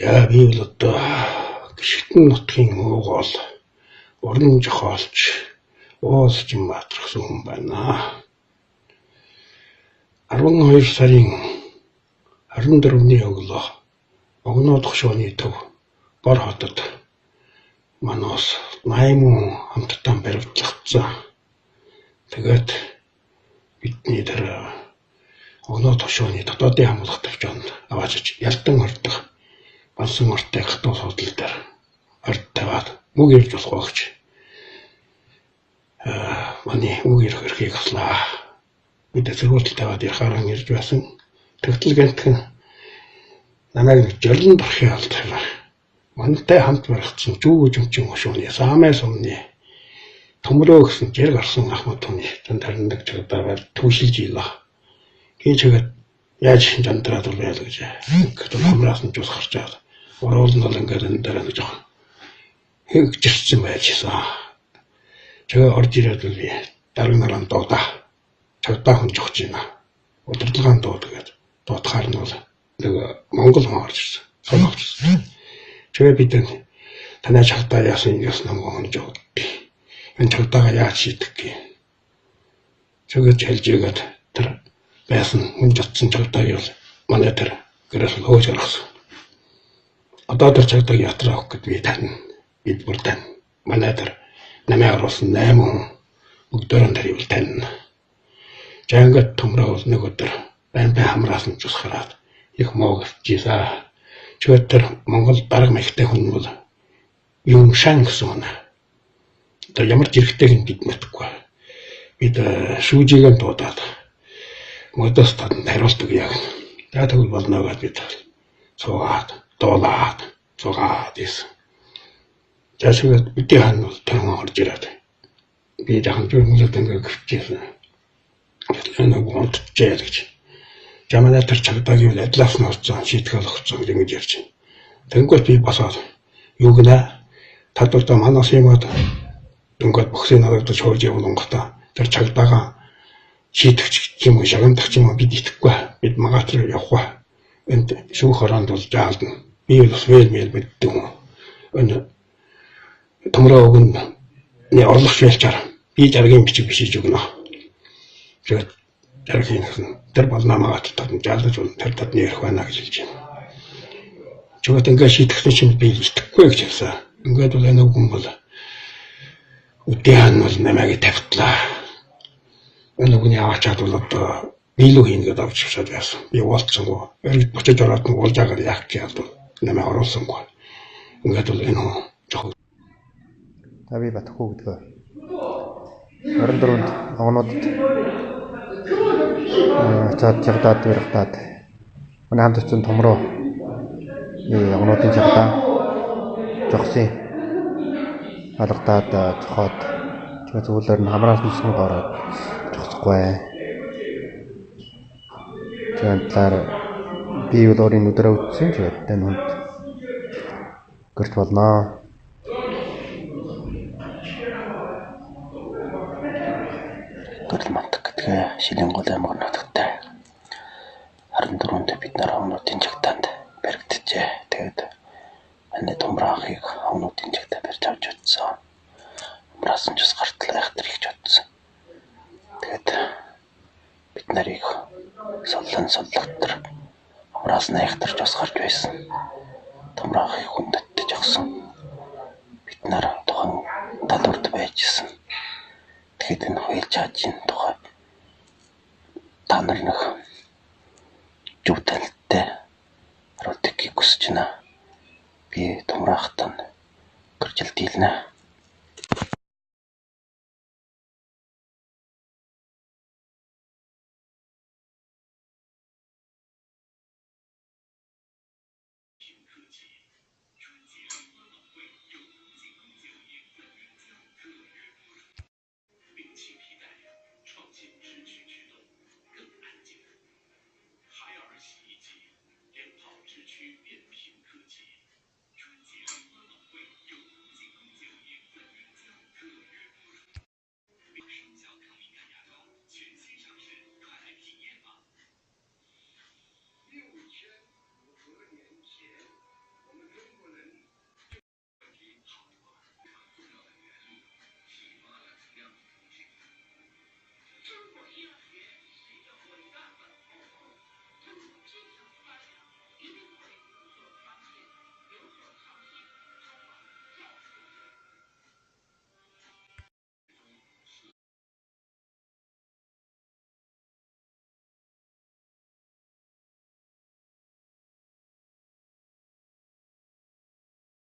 За би бол одоо гიშгэн нутгийн уугоол уран зохиолч уус жин баатархсан хүн байна. 12 сарын 24-ний өглөө Огноо тогшооны төв Бор хотод манаас 80 хүн хамтдаа баривдлагдсан. Тэгээд бидний тэр Огноо тогшооны дотоодын хамгаалах тавчаанд аваачиж ялдан ордог бансан ортой хатуу суудлал дээр орд таваад үг ирж болох гэж манай үг ирэх эрхийг аслаа. Бид зөвхөн таваад ярахаар ирж байсан. Тэгтэл гэнтхэн намайг жолон дурхи алдсан. Мантай хамт баригдсан зүүж өмчин хошууны саамай сумны төмрөө гэсэн жир гарсан ахмад түүний тандарндаг жагдаа түүшилж ийлээ. Кийчгээд яаж жандраад байл гэж. Гэтэл хамраас нь жус гарч аваад оруулн бол ингээд энэ дээр нэг жоохон хэрэгжирсэн байжсэн. Тэгээ орж ирээд л дарга нараа дуудаа. Чагтаа хүн жогч байна. Удирдлагын дууд гэдэг. Дуудахаар нь бол нэг Монгол хүн орж ирсэн. Сонсогч. Тэгээ бид танай чагтаа яасан намгүй жоод. Энэ чагтаага яаж шийдэх гээ. Тэгээд хэлж игээд тэр байсан хүн жотсон чагтааг бол манай тэр гэрээс хөөж гаргасан. Одоо тэр чагтааг ятраа авах гэдэг би тань. Бид бүр тань. Манай тэр намайг оруулсан 8 хүн бүгдөө тэр ивэл тань. Жангат төмрөө нэг өдөр байн хамраас нь жус хараад их мог жиса. Тэгээд тэр Монгол дарга мэхтэй хүн бол юм шан гэсэн хүн. Тэр ямар зэрэгтэйг бид мэдгүй. Бид шүүжигээ дуудаад модост хариулдаг яг. Тэгээд тэгвэл болно гэж бид суугаад дуулаад зугаад ийсэн. Жашгаад бидний хан бол тэр хүн орж ирээд би дахин зүрхмэлд ингээд гүвчээсэн. Энэ гонтжээ гэж. Жаманаа тэр чагдааг юу адлаас нь орсон шийтгэл өгсөн ингэж ярьж байна. Тэнгүүт би басаад юу гэнэ татвартай манаас юмад дөнгөд бөхсөй нарагдаж хөрж явуулсан гата тэр чагдаага шийтгэж юм уу шагнадах юм бид итгэхгүй бид магаатар явахгүй энд шүүх хоронд бол жаалдна би бас вэлмэл мэддэг юм энэ төмрөө өгн не орлох шилчээр би жаргийн бичиг бишиж өгнө тэгээд жаргийн тэр болно магаатар жаалдаж бол тэр тадны ярих байна гэж хэлж байна. Чөөхөд ингээд шийтгэсэн чинь би итгэхгүй гэж хэлсэн. Ингээд бол энэ хүн бол үдийн бол намайг тавьтлаа. Энэ хүний аваачаад бол одоо биелүү хийнэ гэдэг авч шашаад байсан. Би уулзсангүй. Эргэж бочиж ороод нь уулж агаад яах гэж бол намайг оруулсангүй. Ингээд бол энэ хүн жоохон би Батхүү гэдэг. 24-нд огнуудад цаад жагдаад баригдаад манай хамт очсон томроо огнуудын жагдаа жогсын алгадаад цохоод тэгээ зөвлөөр нь хамраас нүсгэн ороод жогсохгүй. Тэгээд талаар би бол өөрийн нүдрээ үтсэн тэгээд энэ хүнд гэрч болноо. Гэрэл мантаг гэдгээ Шилэн гол аймаг нутагтай 24-нд бид нар огнуудын жагтаанд баригджээ. Тэгээд манай томраахыг огнуудын жагтаа барьж авч утсан. Амраас нь жус гартал айхтар ихж утсан. Тэгээд бид нарыг соллогтор амраас нь айхтар жус гарч байсан. Томраахыг хүндэттэж өгсөн. Бид нар тухайн талбарт байжсэн. Тэгэхэд энэ хоёул чаажийн тухай та нар нэг зөв танилттай хариултыг хүсэж байна. Би томраахтан гэржил дийлнэ.